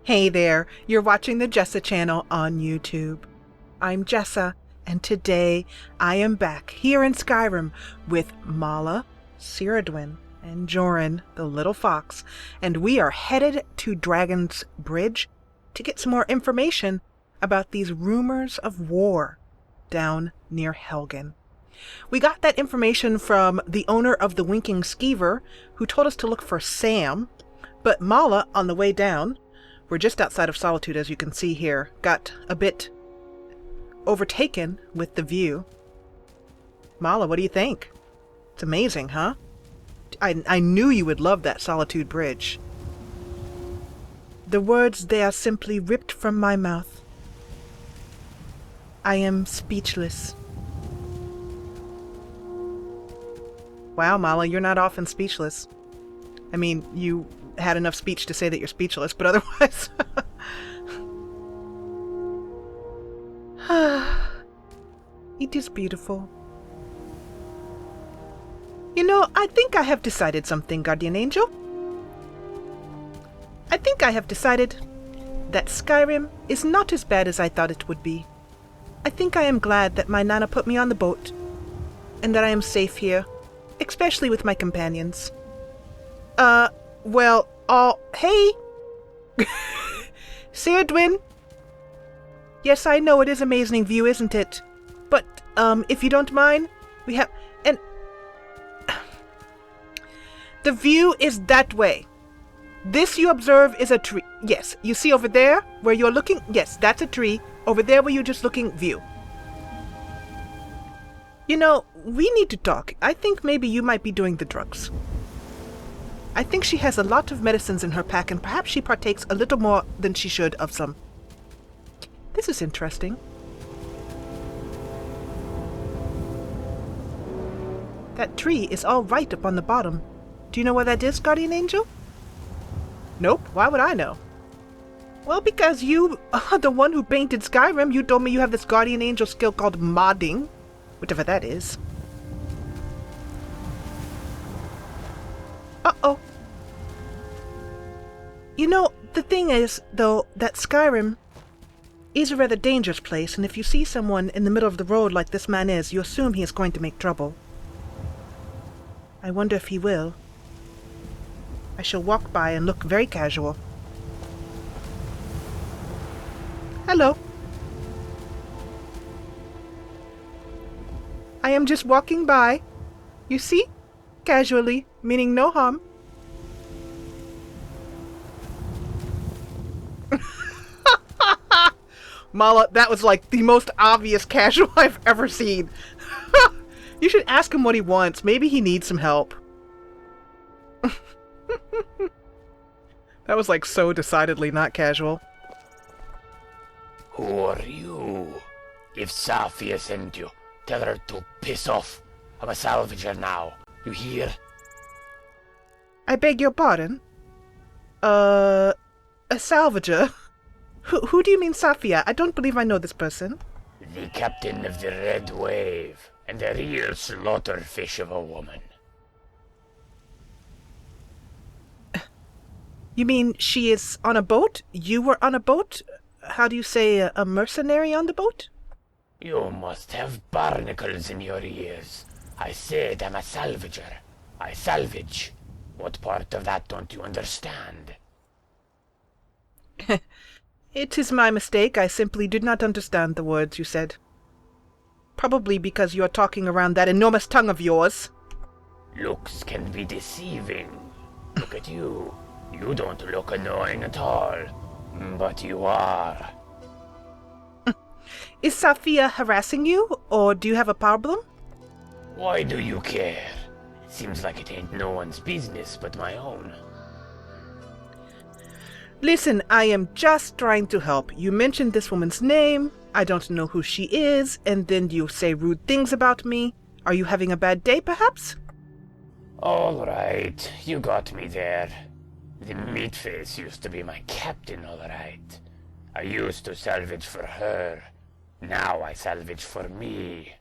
Hey there, you're watching the Jessa Channel on YouTube. I'm Jessa, and today I am back here in Skyrim with Mala, Cerwiden, and Jorin, the little fox, and we are headed to Dragon's Bridge to get some more information about these rumors of war down near Helgen. We got that information from the owner of the Winking Skeever, who told us to look for Sam, but Mala, on the way down, we're just outside of Solitude, as you can see here, got a bit overtaken with the view. Mala, what do you think? It's amazing, huh? I knew you would love that Solitude Bridge. The words, they are simply ripped from my mouth. I am speechless. Wow, Mala, you're not often speechless. I mean, you had enough speech to say that you're speechless, but otherwise... It is beautiful. You know, I think I have decided something, Guardian Angel. I think I have decided that Skyrim is not as bad as I thought it would be. I think I am glad that my Nana put me on the boat, and that I am safe here, especially with my companions. Hey! Cerwiden? Yes, I know it is amazing view, isn't it? But, if you don't mind, we have... And... The view is that way. This you observe is a tree. Yes, you see over there, where you're looking? Yes, that's a tree. Over there where you're just looking, view. You know, we need to talk. I think maybe you might be doing the drugs. I think she has a lot of medicines in her pack, and perhaps she partakes a little more than she should of some. This is interesting. That tree is all right up on the bottom. Do you know where that is, Guardian Angel? Nope, why would I know? Well, because you are the one who painted Skyrim. You told me you have this Guardian Angel skill called modding. Whatever that is. Uh-oh. You know, the thing is, though, that Skyrim is a rather dangerous place, and if you see someone in the middle of the road like this man is, you assume he is going to make trouble. I wonder if he will. I shall walk by and look very casual. Hello. I am just walking by. You see? Casually, meaning no harm. Mala, that was like the most obvious casual I've ever seen. You should ask him what he wants. Maybe he needs some help. That was like so decidedly not casual. Who are you? If Safia sent you, tell her to piss off. I'm a salvager now. You hear? I beg your pardon? A salvager? Who do you mean, Safia? I don't believe I know this person. The captain of the Red Wave, and a real slaughterfish of a woman. You mean she is on a boat? You were on a boat? How do you say, a mercenary on the boat? You must have barnacles in your ears. I said I'm a salvager. I salvage. What part of that don't you understand? It is my mistake. I simply did not understand the words you said. Probably because you are talking around that enormous tongue of yours. Looks can be deceiving. Look at you. You don't look annoying at all. But you are. Is Safia harassing you, or do you have a problem? Why do you care? Seems like it ain't no one's business but my own. Listen, I am just trying to help. You mentioned this woman's name. I don't know who she is, and then you say rude things about me. Are you having a bad day, perhaps? All right, you got me there. The meatface used to be my captain, all right. I used to salvage for her. Now I salvage for me.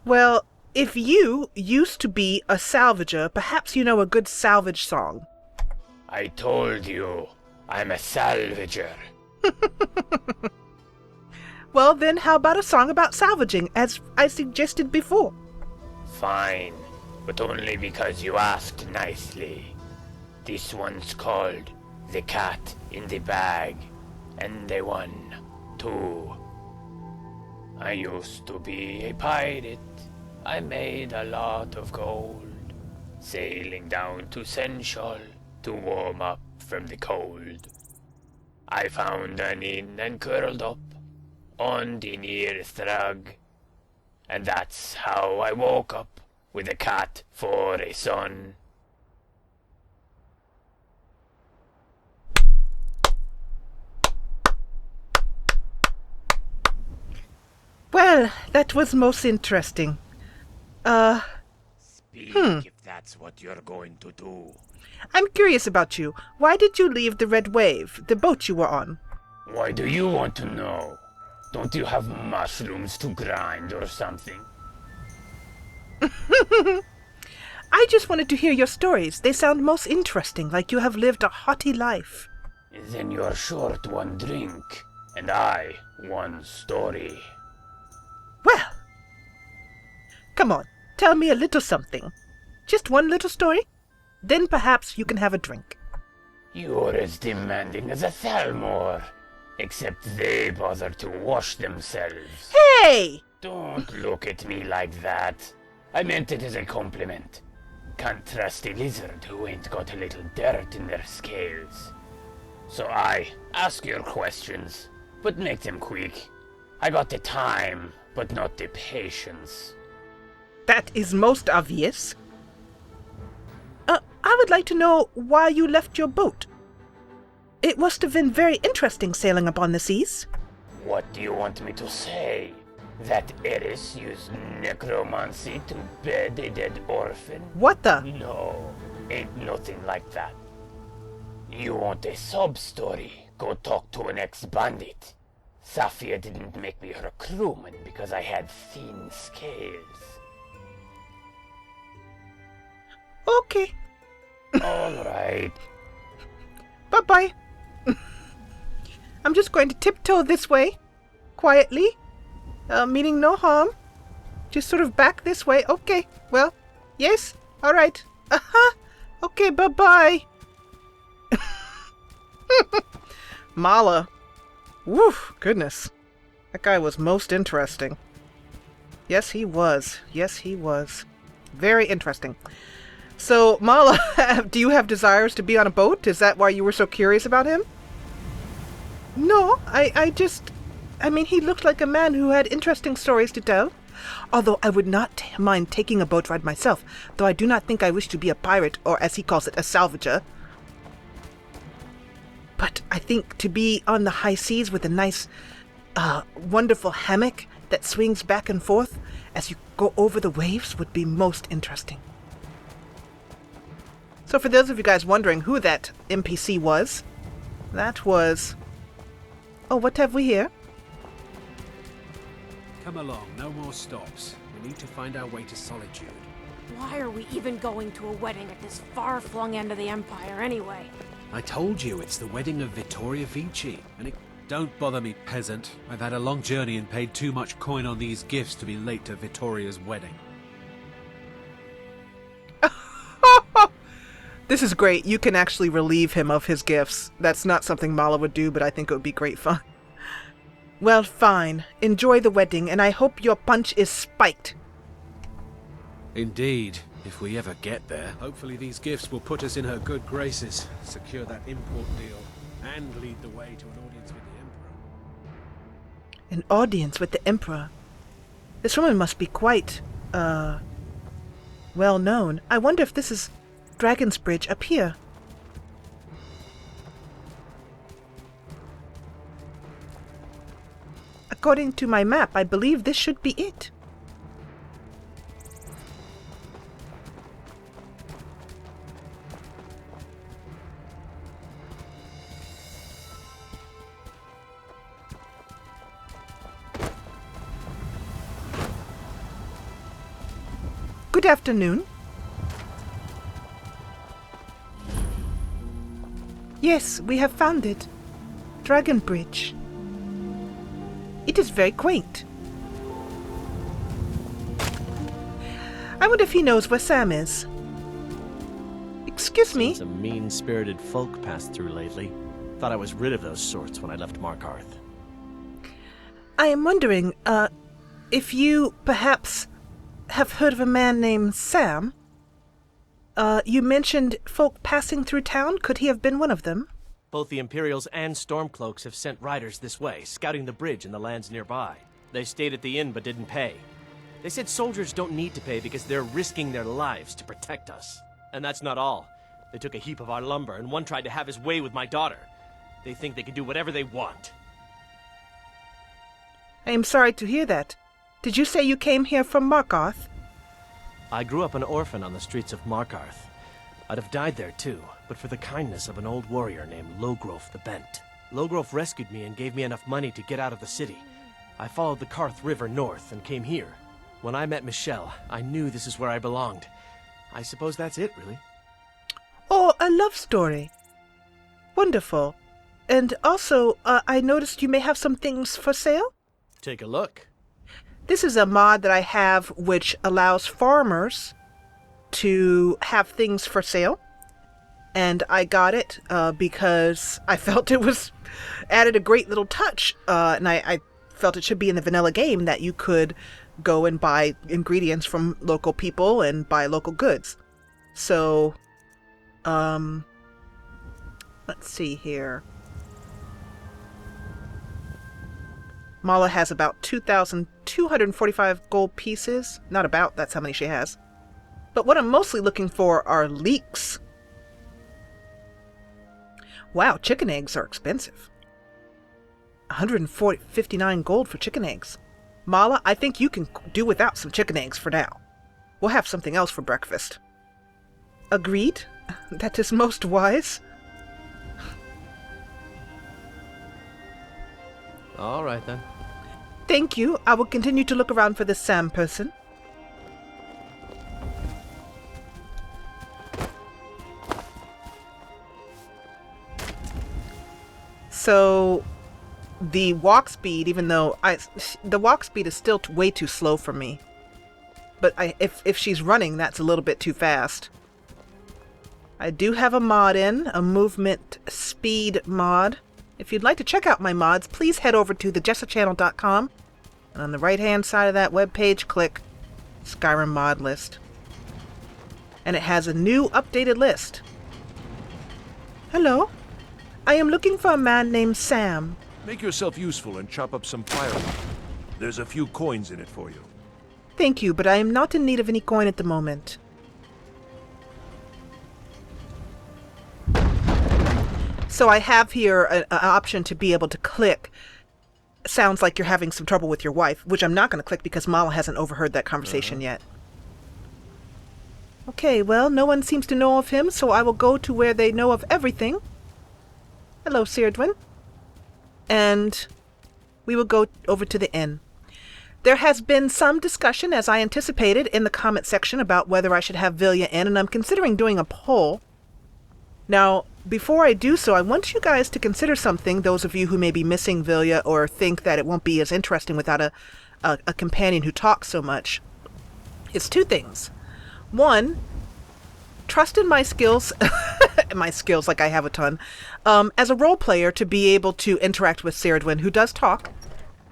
Well, If you used to be a salvager, perhaps you know a good salvage song. I told you, I'm a salvager. Well, then how about a song about salvaging, as I suggested before? Fine, but only because you asked nicely. This one's called The Cat in the Bag, and they won, too. I used to be a pirate. I made a lot of gold, sailing down to Sensual to warm up from the cold. I found an inn and curled up on the nearest rug, and that's how I woke up with a cat for a son. Well, that was most interesting. Speak if that's what you're going to do. I'm curious about you. Why did you leave the Red Wave, the boat you were on? Why do you want to know? Don't you have mushrooms to grind or something? I just wanted to hear your stories. They sound most interesting, like you have lived a haughty life. Then you're short one drink, and I one story. Well, come on, tell me a little something. Just one little story? Then perhaps you can have a drink. You're as demanding as a Thalmor, except they bother to wash themselves. Hey! Don't look at me like that. I meant it as a compliment. Can't trust a lizard who ain't got a little dirt in their scales. So I ask your questions, but make them quick. I got the time, but not the patience. That is most obvious. I would like to know why you left your boat. It must have been very interesting sailing upon the seas. What do you want me to say? That Eris used necromancy to bed a dead orphan? What the? No, ain't nothing like that. You want a sub-story? Go talk to an ex-bandit. Safia didn't make me her crewman because I had thin scales. Okay. All right. Bye-bye. I'm just going to tiptoe this way, quietly, meaning no harm. Just sort of back this way. Okay, well, yes, all right. Okay, bye-bye. Mala. Woof, goodness. That guy was most interesting. Yes, he was. Yes, he was. Very interesting. So, Mala, do you have desires to be on a boat? Is that why you were so curious about him? No, I mean, he looked like a man who had interesting stories to tell. Although I would not mind taking a boat ride myself, though I do not think I wish to be a pirate, or as he calls it, a salvager. But I think to be on the high seas with a nice, wonderful hammock that swings back and forth as you go over the waves would be most interesting. So for those of you guys wondering who that NPC was, that was... Oh, what have we here? Come along, no more stops. We need to find our way to Solitude. Why are we even going to a wedding at this far-flung end of the Empire anyway? I told you, it's the wedding of Vittoria Vici, and it... Don't bother me, peasant. I've had a long journey and paid too much coin on these gifts to be late to Vittoria's wedding. This is great. You can actually relieve him of his gifts. That's not something Mala would do, but I think it would be great fun. Well, fine. Enjoy the wedding, and I hope your punch is spiked. Indeed, if we ever get there. Hopefully these gifts will put us in her good graces, secure that import deal, and lead the way to an audience with the Emperor. An audience with the Emperor? This woman must be quite, well known. I wonder if this is Dragon's Bridge up here. According to my map, I believe this should be it. Good afternoon. Yes, we have found it. Dragon Bridge. It is very quaint. I wonder if he knows where Sam is. Excuse me? Some mean-spirited folk passed through lately. Thought I was rid of those sorts when I left Markarth. I am wondering, if you perhaps have heard of a man named Sam? You mentioned folk passing through town. Could he have been one of them? Both the Imperials and Stormcloaks have sent riders this way, scouting the bridge and the lands nearby. They stayed at the inn but didn't pay. They said soldiers don't need to pay because they're risking their lives to protect us. And that's not all. They took a heap of our lumber, and one tried to have his way with my daughter. They think they can do whatever they want. I am sorry to hear that. Did you say you came here from Markarth? I grew up an orphan on the streets of Markarth. I'd have died there too, but for the kindness of an old warrior named Logrove the Bent. Logrove rescued me and gave me enough money to get out of the city. I followed the Karth River north and came here. When I met Michelle, I knew this is where I belonged. I suppose that's it, really. Oh, a love story. Wonderful. And also, I noticed you may have some things for sale? Take a look. This is a mod that I have which allows farmers to have things for sale. And I got it because I felt it was added a great little touch. And I felt it should be in the vanilla game that you could go and buy ingredients from local people and buy local goods. So, let's see here. Mala has about 2,245 gold pieces. Not about, that's how many she has. But what I'm mostly looking for are leeks. Wow, chicken eggs are expensive. 159 gold for chicken eggs. Mala, I think you can do without some chicken eggs for now. We'll have something else for breakfast. Agreed? That is most wise. All right, then. Thank you. I will continue to look around for this Sam person. So, the walk speed, even though the walk speed is still way too slow for me. But if she's running, that's a little bit too fast. I do have a mod in, a movement speed mod. If you'd like to check out my mods, please head over to thejessachannel.com. And on the right-hand side of that webpage, click Skyrim mod list. And it has a new updated list. Hello. I am looking for a man named Sam. Make yourself useful and chop up some firewood. There's a few coins in it for you. Thank you, but I am not in need of any coin at the moment. So I have here an option to be able to click. Sounds like you're having some trouble with your wife, which I'm not going to click because Mala hasn't overheard that conversation yet. Okay, well, no one seems to know of him, so I will go to where they know of everything. Hello, Cerwiden. And we will go over to the inn. There has been some discussion, as I anticipated, in the comment section about whether I should have Vilya in, and I'm considering doing a poll. Now, before I do so, I want you guys to consider something, those of you who may be missing Vilya or think that it won't be as interesting without a companion who talks so much. It's two things. One, trust in my skills, my skills like I have a ton, as a role player to be able to interact with Cerwiden, who does talk,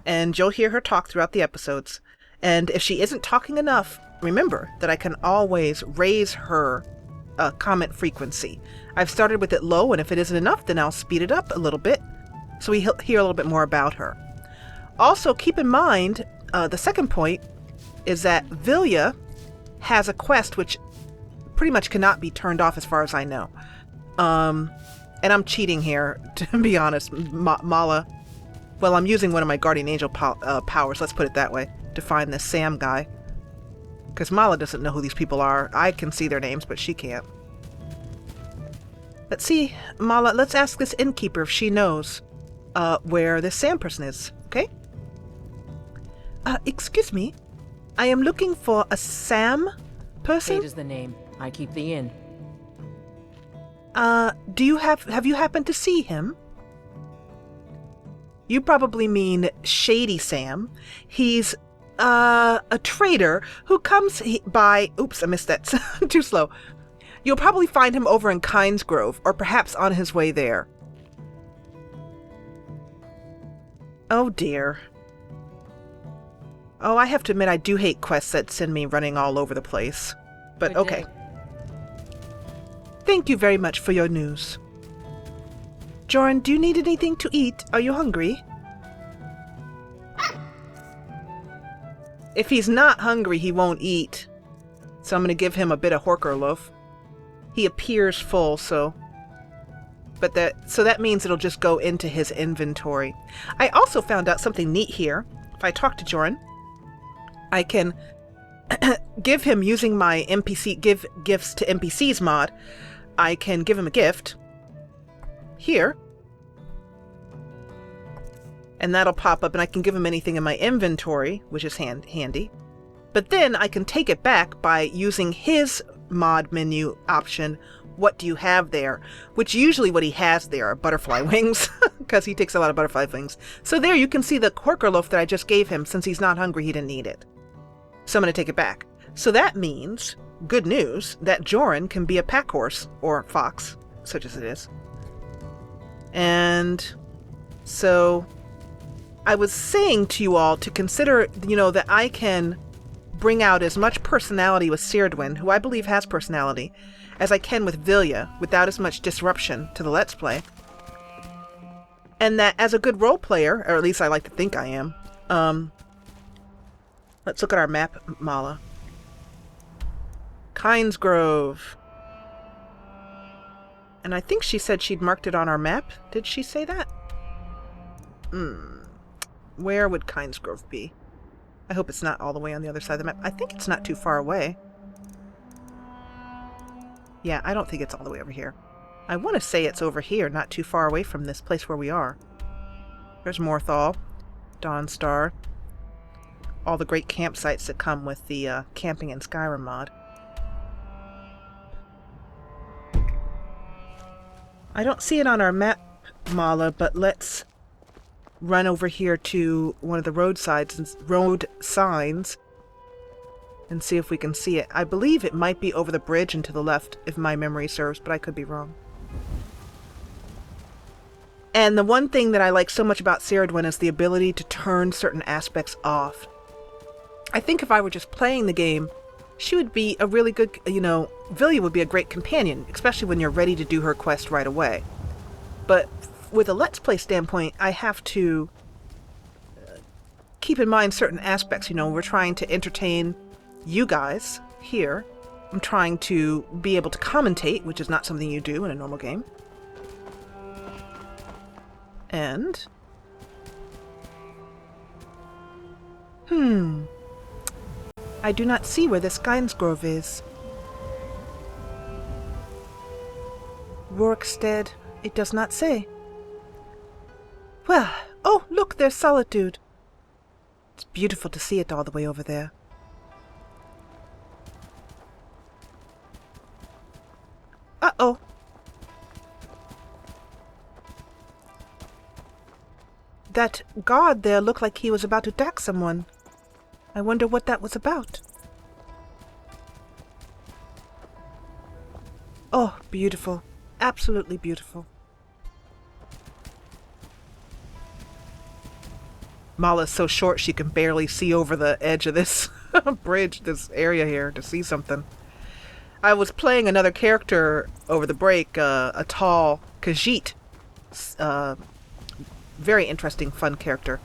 and you'll hear her talk throughout the episodes. And if she isn't talking enough, remember that I can always raise her comment frequency. I've started with it low, and if it isn't enough, then I'll speed it up a little bit so we hear a little bit more about her. Also, keep in mind, the second point is that Vilya has a quest which pretty much cannot be turned off as far as I know. And I'm cheating here, to be honest. Mala, well, I'm using one of my Guardian Angel powers, let's put it that way, to find this Sam guy. Because Mala doesn't know who these people are. I can see their names, but she can't. Let's see, Mala, let's ask this innkeeper if she knows where this Sam person is, okay? Excuse me. I am looking for a Sam person? Kate is the name. I keep the inn. Have you happened to see him? You probably mean Shady Sam. He's, a trader who comes by... Oops, I missed that. Too slow. You'll probably find him over in Kynesgrove, or perhaps on his way there. Oh dear. Oh, I have to admit I do hate quests that send me running all over the place. But Good okay. day. Thank you very much for your news. Jorin, do you need anything to eat? Are you hungry? If he's not hungry, he won't eat. So I'm going to give him a bit of horker loaf. He appears full, so... So that means it'll just go into his inventory. I also found out something neat here. If I talk to Jorin, I can give him, using my give gifts to NPCs mod, I can give him a gift here, and that'll pop up, and I can give him anything in my inventory, which is handy. But then I can take it back by using his mod menu option, what do you have there? Which usually what he has there are butterfly wings, because he takes a lot of butterfly wings. So there you can see the horker loaf that I just gave him. Since he's not hungry, he didn't need it. So I'm going to take it back. So that means, good news, that Jorin can be a pack horse, or fox, such as it is. And so I was saying to you all to consider, that I can bring out as much personality with Cerwiden, who I believe has personality, as I can with Vilya, without as much disruption to the Let's Play. And that as a good role player, or at least I like to think I am, let's look at our map, Mala. Kynesgrove. And I think she said she'd marked it on our map. Did she say that? Where would Kynesgrove be? I hope it's not all the way on the other side of the map. I think it's not too far away. Yeah, I don't think it's all the way over here. I want to say it's over here, not too far away from this place where we are. There's Morthal, Dawnstar, all the great campsites that come with the Camping in Skyrim mod. I don't see it on our map, Mala, but let's run over here to one of the road signs and see if we can see it. I believe it might be over the bridge and to the left, if my memory serves, but I could be wrong. And the one thing that I like so much about Cerwiden is the ability to turn certain aspects off. I think if I were just playing the game, she would be a really good, Vilya would be a great companion, especially when you're ready to do her quest right away. But with a Let's Play standpoint, I have to keep in mind certain aspects. We're trying to entertain you guys here. I'm trying to be able to commentate, which is not something you do in a normal game. And... I do not see where this Kynesgrove is. Rorikstead, it does not say. Well, oh, look, there's Solitude. It's beautiful to see it all the way over there. Uh-oh. That guard there looked like he was about to attack someone. I wonder what that was about. Oh, beautiful. Absolutely beautiful. Mala's so short she can barely see over the edge of this bridge, this area here, to see something. I was playing another character over the break, a tall Khajiit. Very interesting, fun character.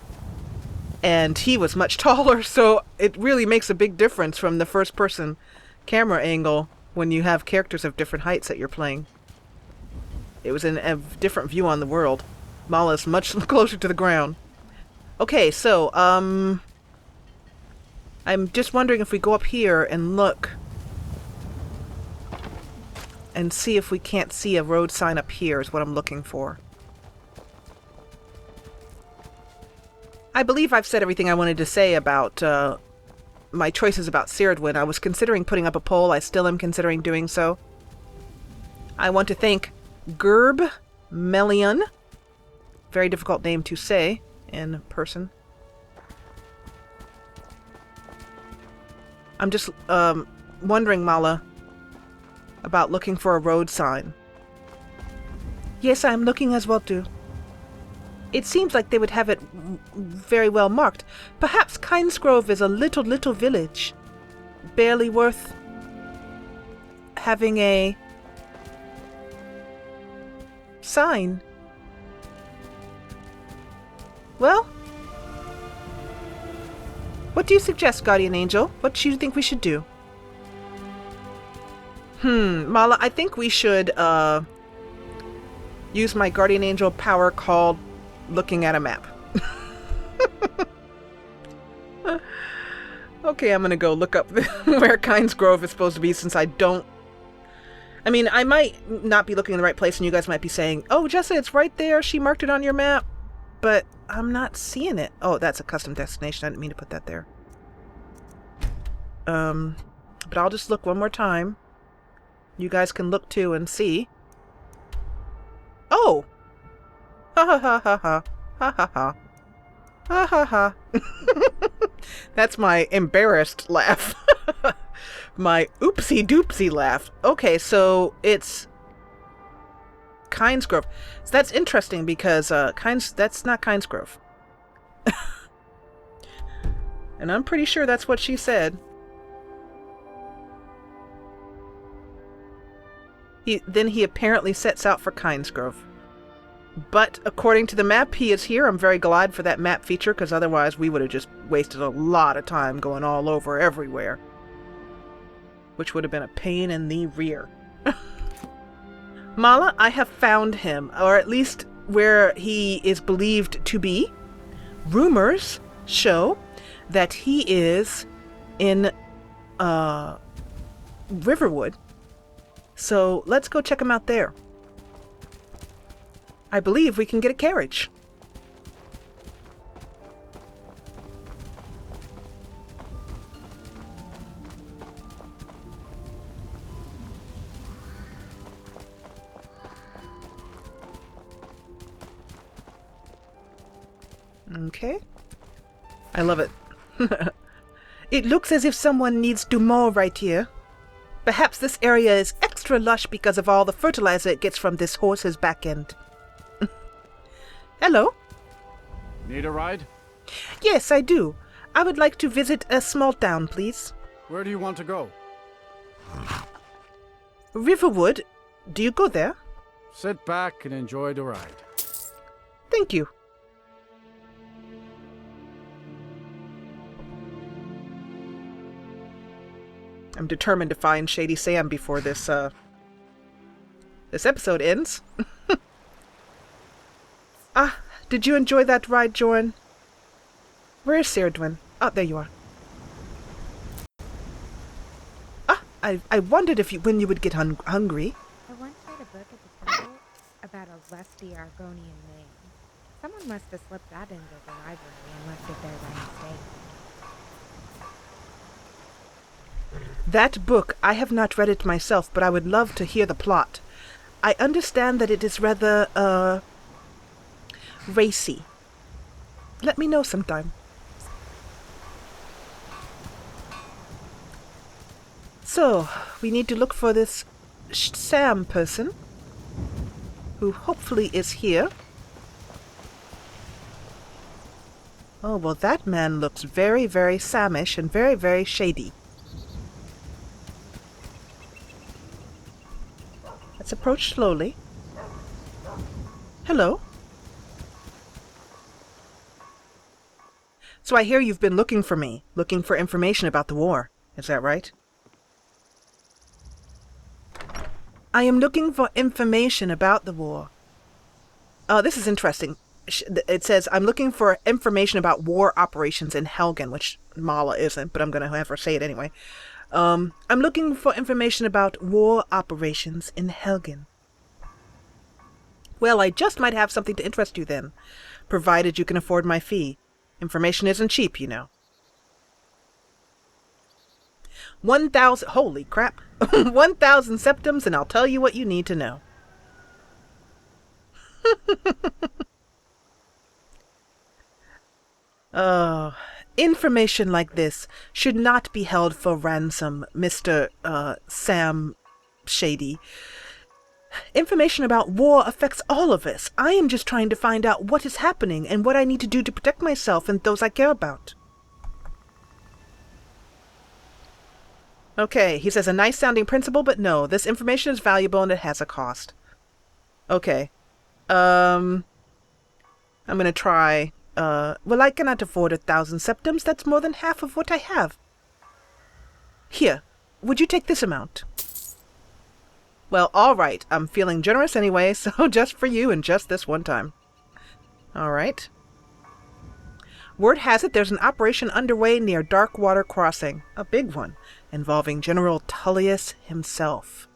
And he was much taller, so it really makes a big difference from the first-person camera angle when you have characters of different heights that you're playing. It was a different view on the world. Mala's much closer to the ground. Okay, so, I'm just wondering if we go up here and look and see if we can't see a road sign up here is what I'm looking for. I believe I've said everything I wanted to say about my choices about Cerwiden. I was considering putting up a poll. I still am considering doing so. I want to thank Gerb Melion. Very difficult name to say in person. I'm just wondering, Mala, about looking for a road sign. Yes, I'm looking as well too. It seems like they would have it very well marked. Perhaps Kynesgrove is a little village. Barely worth having a sign. Well, what do you suggest, Guardian Angel? What do you think we should do? Mala, I think we should use my Guardian Angel power called looking at a map. Okay, I'm gonna go look up where Kynesgrove is supposed to be, since I don't... I mean, I might not be looking in the right place, and you guys might be saying, oh, Jessa, it's right there. She marked it on your map. But I'm not seeing it. Oh, that's a custom destination. I didn't mean to put that there. But I'll just look one more time. You guys can look too and see. Oh! Ha ha ha ha ha. Ha ha ha. Ha ha ha. That's my embarrassed laugh. My oopsie doopsie laugh. Okay, so it's Kynesgrove. So that's interesting because that's not Kynesgrove. And I'm pretty sure that's what she said. Then he apparently sets out for Kynesgrove. But according to the map, he is here. I'm very glad for that map feature, because otherwise we would have just wasted a lot of time going all over everywhere. Which would have been a pain in the rear. Mala, I have found him, or at least where he is believed to be. Rumors show that he is in Riverwood. So let's go check him out there. I believe we can get a carriage. Okay. I love it. It looks as if someone needs to mow right here. Perhaps this area is extra lush because of all the fertilizer it gets from this horse's back end. Hello? Need a ride? Yes, I do. I would like to visit a small town, please. Where do you want to go? Riverwood. Do you go there? Sit back and enjoy the ride. Thank you. I'm determined to find Shady Sam before this episode ends. Ah, did you enjoy that ride, Jorin? Where is Cerwiden? Oh, there you are. Ah, I wondered when you would get hungry. I once read a book at the temple about a lusty Argonian man. Someone must have slipped that into the library and left it there by mistake. That book, I have not read it myself, but I would love to hear the plot. I understand that it is rather, racy. Let me know sometime. So, we need to look for this Sam person, who hopefully is here. Oh, well, that man looks very, very Samish and very, very shady. Let's approach slowly. Hello. So I hear you've been looking for me, looking for information about the war. Is that right? I am looking for information about the war. Oh, this is interesting. It says, I'm looking for information about war operations in Helgen, which Mala isn't, but I'm going to have her say it anyway. I'm looking for information about war operations in Helgen. Well, I just might have something to interest you then, provided you can afford my fee. Information isn't cheap, you know. 1,000, holy crap, 1,000 septums, and I'll tell you what you need to know. Information like this should not be held for ransom, Mr. Sam Shady. Information about war affects all of us. I am just trying to find out what is happening and what I need to do to protect myself and those I care about. Okay, he says a nice sounding principle, but no, this information is valuable and it has a cost. Okay. I'm gonna try, well, I cannot afford 1,000 septums. That's more than half of what I have. Here, would you take this amount? Well, alright, I'm feeling generous anyway, so just for you and just this one time. Alright. Word has it there's an operation underway near Darkwater Crossing, a big one, involving General Tullius himself.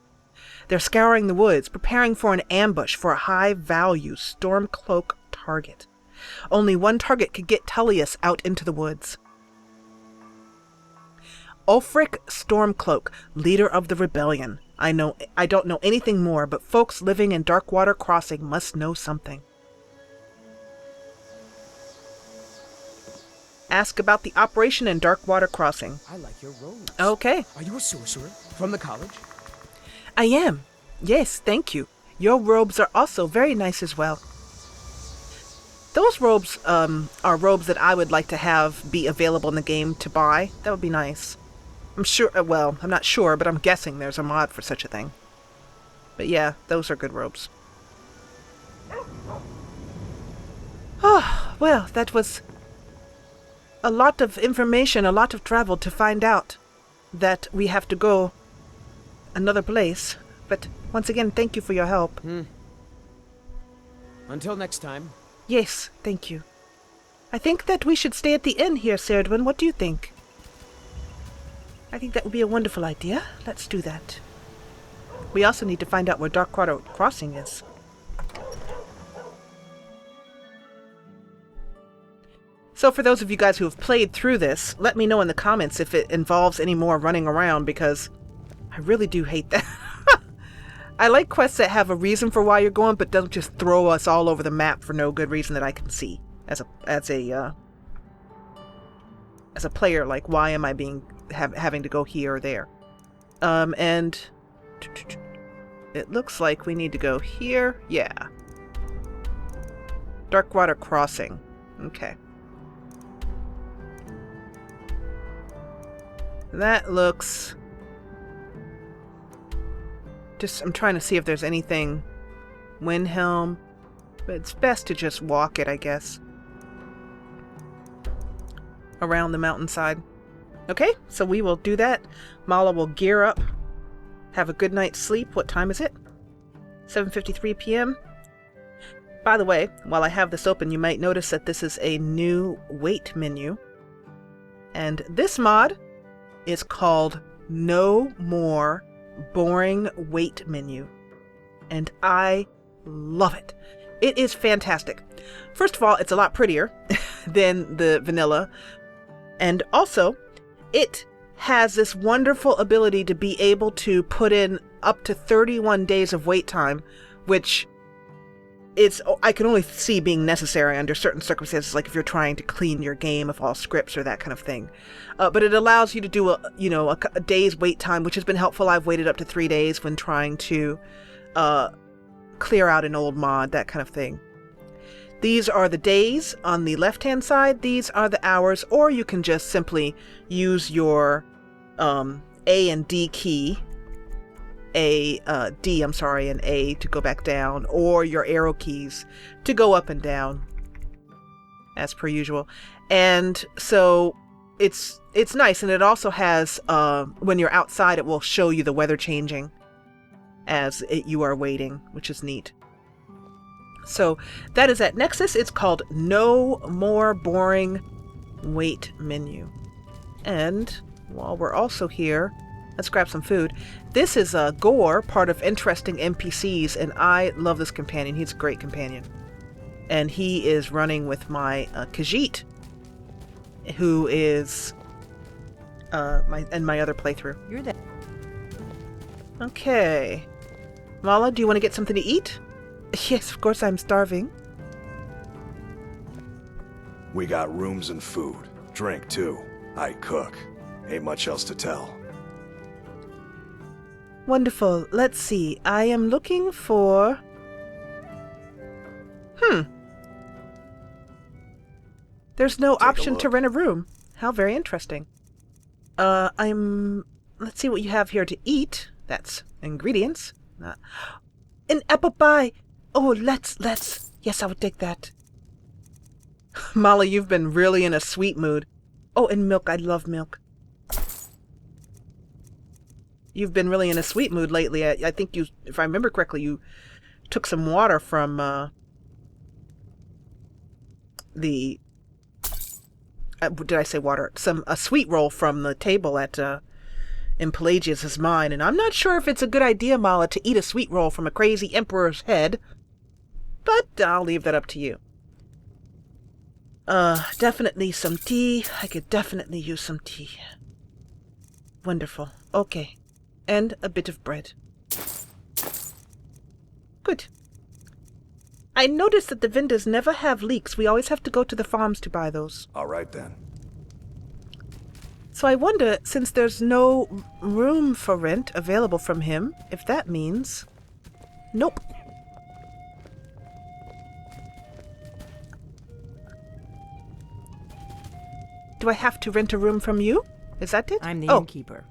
They're scouring the woods, preparing for an ambush for a high-value Stormcloak target. Only one target could get Tullius out into the woods. Ulfric Stormcloak, leader of the rebellion. I don't know anything more, but folks living in Darkwater Crossing must know something. Ask about the operation in Darkwater Crossing. I like your robes. Okay. Are you a sorcerer from the college? I am. Yes, thank you. Your robes are also very nice as well. Those robes are robes that I would like to have be available in the game to buy. That would be nice. I'm sure, well, I'm not sure, but I'm guessing there's a mod for such a thing. But yeah, those are good robes. Oh, well, that was a lot of information, a lot of travel to find out that we have to go another place. But once again, thank you for your help. Until next time. Yes, thank you. I think that we should stay at the inn here, Cerwiden. What do you think? I think that would be a wonderful idea. Let's do that. We also need to find out where Darkwater Crossing is. So for those of you guys who have played through this, let me know in the comments if it involves any more running around, because I really do hate that. I like quests that have a reason for why you're going, but don't just throw us all over the map for no good reason that I can see as a player. Like, why am I having to go here or there? And it looks like we need to go here. Yeah. Darkwater Crossing. Okay. That looks... I'm trying to see if there's anything... Windhelm. But it's best to just walk it, I guess. Around the mountainside. Okay, so we will do that. Mala will gear up. Have a good night's sleep. What time is it? 7:53 p.m. By the way, while I have this open, you might notice that this is a new wait menu. And this mod is called No More Boring Wait Menu. And I love it. It is fantastic. First of all, it's a lot prettier than the vanilla. And also, it has this wonderful ability to be able to put in up to 31 days of wait time, which I can only see being necessary under certain circumstances, like if you're trying to clean your game of all scripts or that kind of thing. But it allows you to do a day's wait time, which has been helpful. I've waited up to 3 days when trying to clear out an old mod, that kind of thing. These are the days on the left-hand side. These are the hours, or you can just simply use your A and D key. D, I'm sorry, and A to go back down, or your arrow keys to go up and down, as per usual. And so it's nice, and it also has, when you're outside, it will show you the weather changing as you are waiting, which is neat. So that is at Nexus. It's called No More Boring Wait Menu. And while we're also here, let's grab some food. This is Gore, part of Interesting NPCs, and I love this companion. He's a great companion. And he is running with my Khajiit, who is my other playthrough. You're there. Okay. Mala, do you want to get something to eat? Yes, of course I'm starving. We got rooms and food. Drink, too. I cook. Ain't much else to tell. Wonderful. Let's see. I am looking for... There's no option to rent a room. How very interesting. Let's see what you have here to eat. That's ingredients. An apple pie. Oh, let's. Yes, I would take that. Molly, you've been really in a sweet mood. Oh, and milk. I love milk. You've been really in a sweet mood lately. I think you, if I remember correctly, you took some water from did I say water? A sweet roll from the table in Pelagius's mine, and I'm not sure if it's a good idea, Mala, to eat a sweet roll from a crazy emperor's head, but I'll leave that up to you. Definitely some tea. I could definitely use some tea. Wonderful. Okay. And a bit of bread. Good. I noticed that the vendors never have leeks. We always have to go to the farms to buy those. All right, then. So I wonder, since there's no room for rent available from him, if that means... Nope. Do I have to rent a room from you? Is that it? I'm the innkeeper.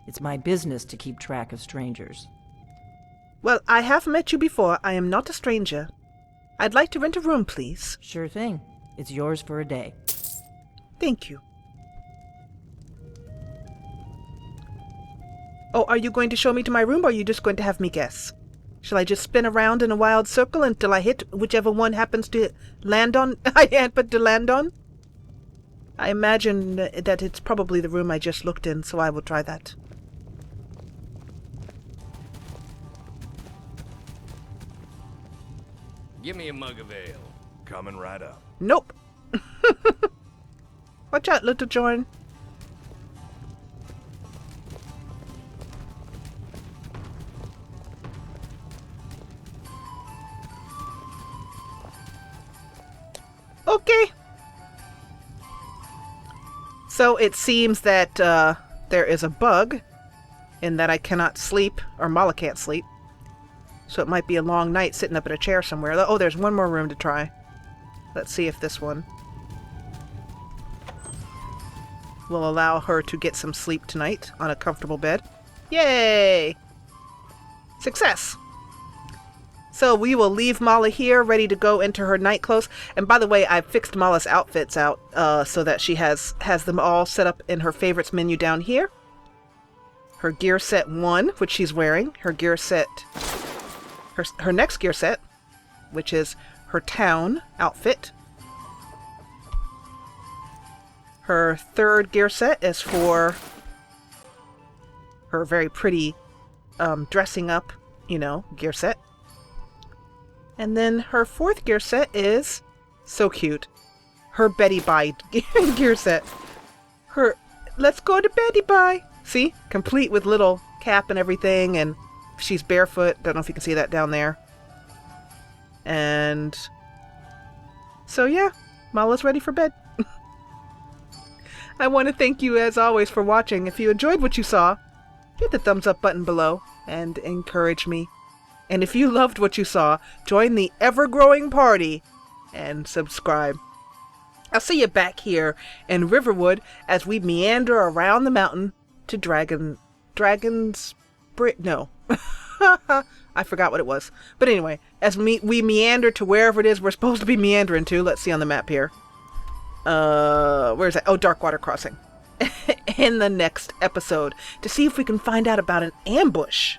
It's my business to keep track of strangers. Well, I have met you before. I am not a stranger. I'd like to rent a room, please. Sure thing. It's yours for a day. Thank you. Oh, are you going to show me to my room, or are you just going to have me guess? Shall I just spin around in a wild circle until I hit whichever one happens to land on? I happen to land on? I imagine that it's probably the room I just looked in, so I will try that. Give me a mug of ale. Coming right up. Nope. Watch out, little Jorin. Okay. So it seems that there is a bug in that I cannot sleep, or Mala can't sleep. So it might be a long night sitting up in a chair somewhere. Oh, there's one more room to try. Let's see if this one will allow her to get some sleep tonight on a comfortable bed. Yay! Success! So we will leave Mala here, ready to go into her night clothes. And by the way, I fixed Mala's outfits out so that she has them all set up in her favorites menu down here. Her gear set 1, which she's wearing. Her gear set... Her next gear set, which is her town outfit. Her third gear set is for her very pretty dressing up, gear set. And then her fourth gear set is so cute. Her Betty Bye gear set. Her let's go to Betty Bye. See? Complete with little cap and everything, and she's barefoot. Don't know if you can see that down there. And so yeah, Mala's ready for bed. I want to thank you as always for watching. If you enjoyed what you saw, hit the thumbs up button below and encourage me. And if you loved what you saw, join the ever-growing party and subscribe. I'll see you back here in Riverwood as we meander around the mountain to No. I forgot what it was. But anyway, as we meander to wherever it is we're supposed to be meandering to. Let's see on the map here. Where is that? Oh, Darkwater Crossing. In the next episode to see if we can find out about an ambush.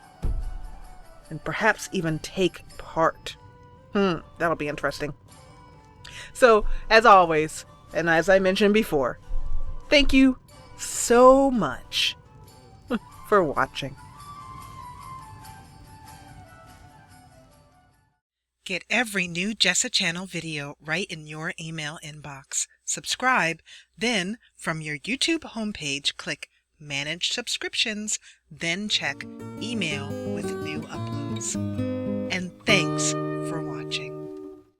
And perhaps even take part. That'll be interesting. So, as always, and as I mentioned before, thank you so much for watching. Get every new Jessa Channel video right in your email inbox. Subscribe, then from your YouTube homepage, click manage subscriptions, then check email with new uploads.